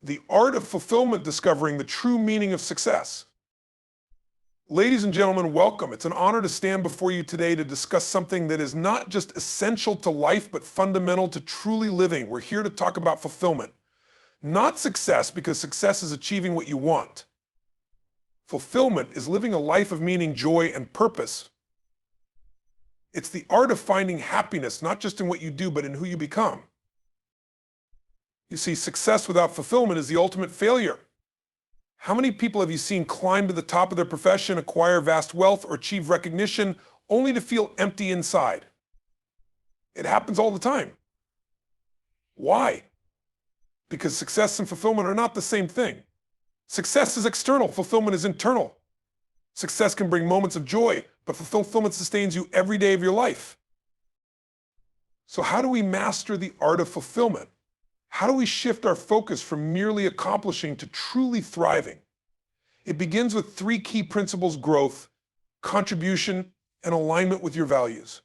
The art of fulfillment, discovering the true meaning of success. Ladies and gentlemen, welcome. It's an honor to stand before you today to discuss something that is not just essential to life, but fundamental to truly living. We're here to talk about fulfillment. Not success, because success is achieving what you want. Fulfillment is living a life of meaning, joy, and purpose. It's the art of finding happiness, not just in what you do, but in who you become. You see, success without fulfillment is the ultimate failure. How many people have you seen climb to the top of their profession, acquire vast wealth, or achieve recognition, only to feel empty inside? It happens all the time. Why? Because success and fulfillment are not the same thing. Success is external, fulfillment is internal. Success can bring moments of joy, but fulfillment sustains you every day of your life. So how do we master the art of fulfillment? How do we shift our focus from merely accomplishing to truly thriving? It begins with three key principles: growth, contribution, and alignment with your values.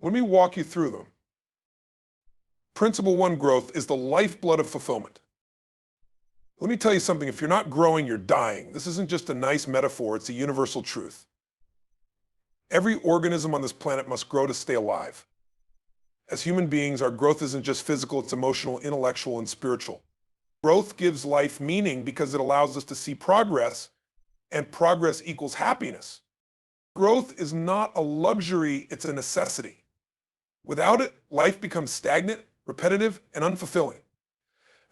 Let me walk you through them. Principle one, growth, is the lifeblood of fulfillment. Let me tell you something, if you're not growing, you're dying. This isn't just a nice metaphor, it's a universal truth. Every organism on this planet must grow to stay alive. As human beings, our growth isn't just physical, it's emotional, intellectual, and spiritual. Growth gives life meaning because it allows us to see progress, and progress equals happiness. Growth is not a luxury, it's a necessity. Without it, life becomes stagnant, repetitive, and unfulfilling.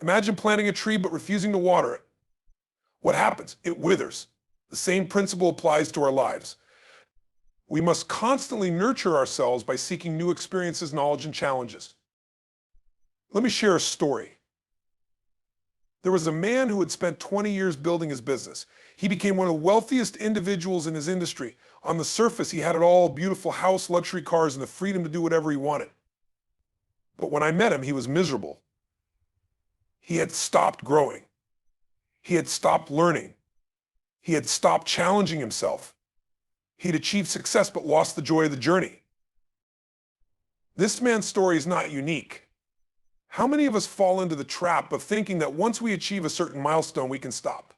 Imagine planting a tree but refusing to water it. What happens? It withers. The same principle applies to our lives. We must constantly nurture ourselves by seeking new experiences, knowledge, and challenges. Let me share a story. There was a man who had spent 20 years building his business. He became one of the wealthiest individuals in his industry. On the surface, he had it all: beautiful house, luxury cars, and the freedom to do whatever he wanted. But when I met him, he was miserable. He had stopped growing. He had stopped learning. He had stopped challenging himself. He'd achieved success but lost the joy of the journey. This man's story is not unique. How many of us fall into the trap of thinking that once we achieve a certain milestone, we can stop?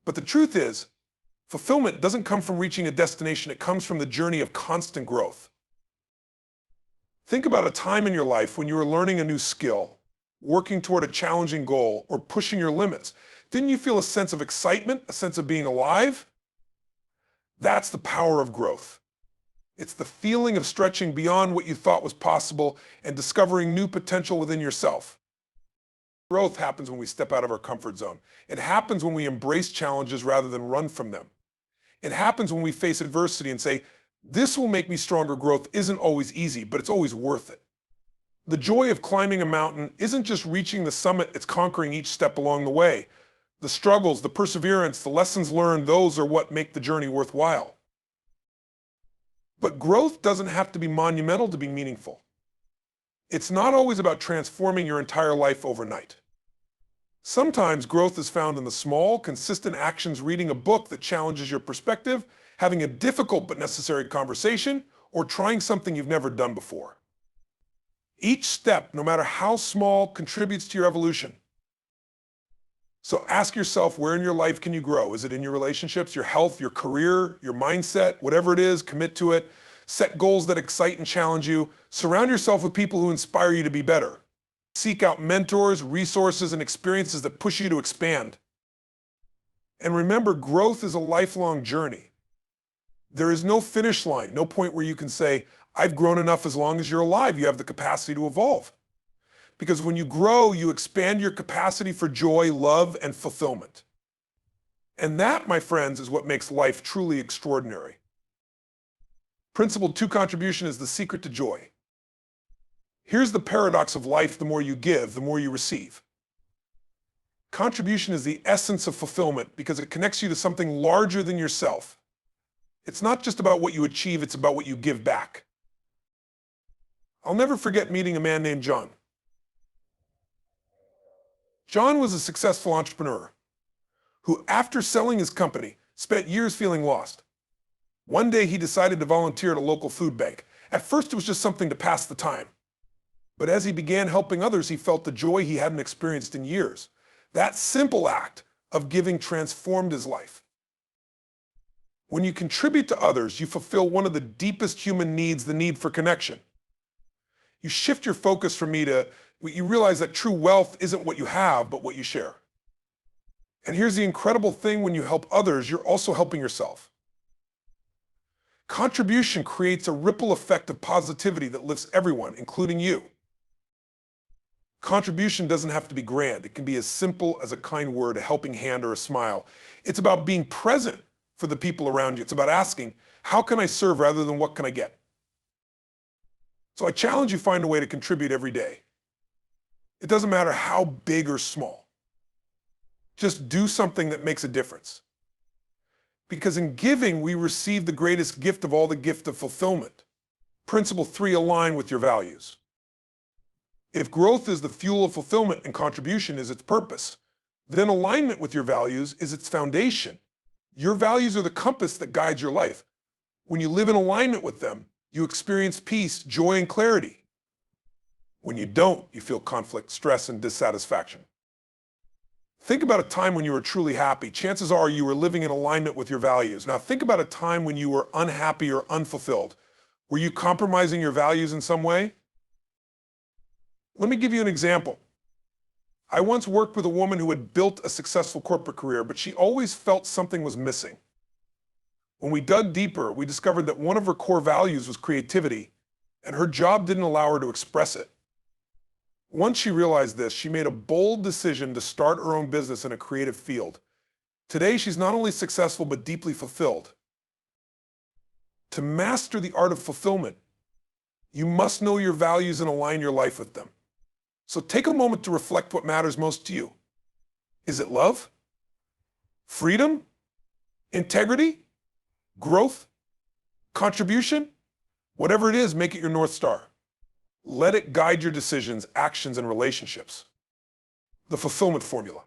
But the truth is, fulfillment doesn't come from reaching a destination, it comes from the journey of constant growth. Think about a time in your life when you were learning a new skill, working toward a challenging goal, or pushing your limits. Didn't you feel a sense of excitement, a sense of being alive? That's the power of growth. It's the feeling of stretching beyond what you thought was possible and discovering new potential within yourself. Growth happens when we step out of our comfort zone. It happens when we embrace challenges rather than run from them. It happens when we face adversity and say, "This will make me stronger." Growth isn't always easy, but it's always worth it. The joy of climbing a mountain isn't just reaching the summit, it's conquering each step along the way. The struggles, the perseverance, the lessons learned, those are what make the journey worthwhile. But growth doesn't have to be monumental to be meaningful. It's not always about transforming your entire life overnight. Sometimes growth is found in the small, consistent actions: reading a book that challenges your perspective, having a difficult but necessary conversation, or trying something you've never done before. Each step, no matter how small, contributes to your evolution. So ask yourself, where in your life can you grow? Is it in your relationships, your health, your career, your mindset? Whatever it is, commit to it. Set goals that excite and challenge you. Surround yourself with people who inspire you to be better. Seek out mentors, resources, and experiences that push you to expand. And remember, growth is a lifelong journey. There is no finish line, no point where you can say, "I've grown enough." As long as you're alive, you have the capacity to evolve. Because when you grow, you expand your capacity for joy, love, and fulfillment. And that, my friends, is what makes life truly extraordinary. Principle two, contribution, is the secret to joy. Here's the paradox of life: the more you give, the more you receive. Contribution is the essence of fulfillment because it connects you to something larger than yourself. It's not just about what you achieve, it's about what you give back. I'll never forget meeting a man named John. John was a successful entrepreneur who, after selling his company, spent years feeling lost. One day he decided to volunteer at a local food bank. At first it was just something to pass the time. But as he began helping others, he felt the joy he hadn't experienced in years. That simple act of giving transformed his life. When you contribute to others, you fulfill one of the deepest human needs, the need for connection. You shift your focus from you realize that true wealth isn't what you have, but what you share. And here's the incredible thing: when you help others, you're also helping yourself. Contribution creates a ripple effect of positivity that lifts everyone, including you. Contribution doesn't have to be grand. It can be as simple as a kind word, a helping hand, or a smile. It's about being present for the people around you. It's about asking, how can I serve rather than what can I get? So I challenge you, find a way to contribute every day. It doesn't matter how big or small. Just do something that makes a difference. Because in giving, we receive the greatest gift of all, the gift of fulfillment. Principle 3, align with your values. If growth is the fuel of fulfillment and contribution is its purpose, then alignment with your values is its foundation. Your values are the compass that guides your life. When you live in alignment with them, you experience peace, joy, and clarity. When you don't, you feel conflict, stress, and dissatisfaction. Think about a time when you were truly happy. Chances are you were living in alignment with your values. Now think about a time when you were unhappy or unfulfilled. Were you compromising your values in some way? Let me give you an example. I once worked with a woman who had built a successful corporate career, but she always felt something was missing. When we dug deeper, we discovered that one of her core values was creativity, and her job didn't allow her to express it. Once she realized this, she made a bold decision to start her own business in a creative field. Today, she's not only successful, but deeply fulfilled. To master the art of fulfillment, you must know your values and align your life with them. So take a moment to reflect what matters most to you. Is it love? Freedom? Integrity? Growth? Contribution? Whatever it is, make it your North Star. Let it guide your decisions, actions, and relationships. The fulfillment formula.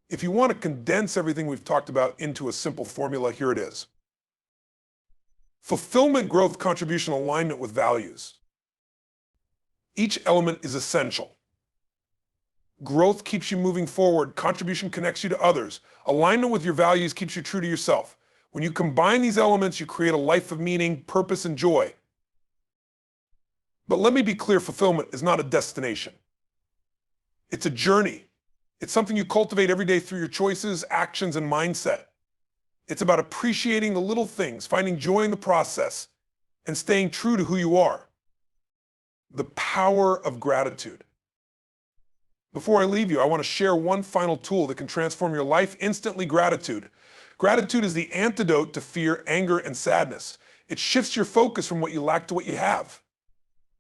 If you want to condense everything we've talked about into a simple formula, here it is. Fulfillment, growth, contribution, alignment with values. Each element is essential. Growth keeps you moving forward. Contribution connects you to others. Alignment with your values keeps you true to yourself. When you combine these elements, you create a life of meaning, purpose, and joy. But let me be clear, fulfillment is not a destination. It's a journey. It's something you cultivate every day through your choices, actions, and mindset. It's about appreciating the little things, finding joy in the process, and staying true to who you are. The power of gratitude. Before I leave you, I want to share one final tool that can transform your life instantly: gratitude. Gratitude is the antidote to fear, anger, and sadness. It shifts your focus from what you lack to what you have.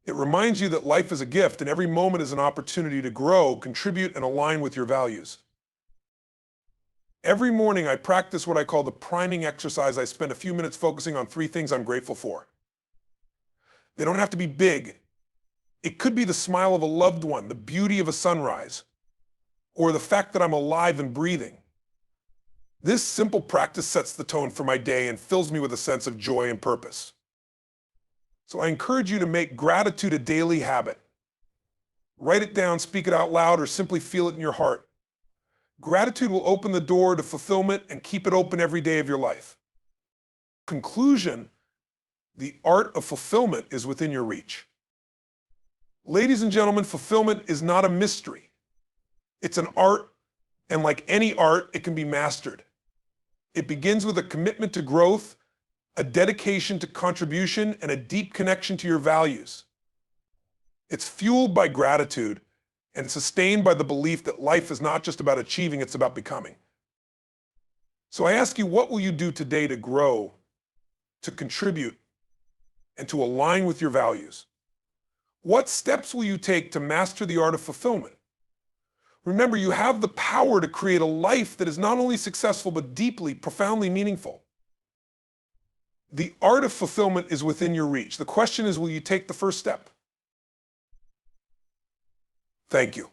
It reminds you that life is a gift and every moment is an opportunity to grow, contribute, and align with your values. Every morning I practice what I call the priming exercise. I spend a few minutes focusing on 3 things I'm grateful for. They don't have to be big. It could be the smile of a loved one, the beauty of a sunrise, or the fact that I'm alive and breathing. This simple practice sets the tone for my day and fills me with a sense of joy and purpose. So I encourage you to make gratitude a daily habit. Write it down, speak it out loud, or simply feel it in your heart. Gratitude will open the door to fulfillment and keep it open every day of your life. Conclusion: the art of fulfillment is within your reach. Ladies and gentlemen, fulfillment is not a mystery. It's an art, and like any art, it can be mastered. It begins with a commitment to growth, a dedication to contribution, and a deep connection to your values. It's fueled by gratitude and sustained by the belief that life is not just about achieving, it's about becoming. So I ask you, what will you do today to grow, to contribute, and to align with your values? What steps will you take to master the art of fulfillment? Remember, you have the power to create a life that is not only successful, but deeply, profoundly meaningful. The art of fulfillment is within your reach. The question is, will you take the first step? Thank you.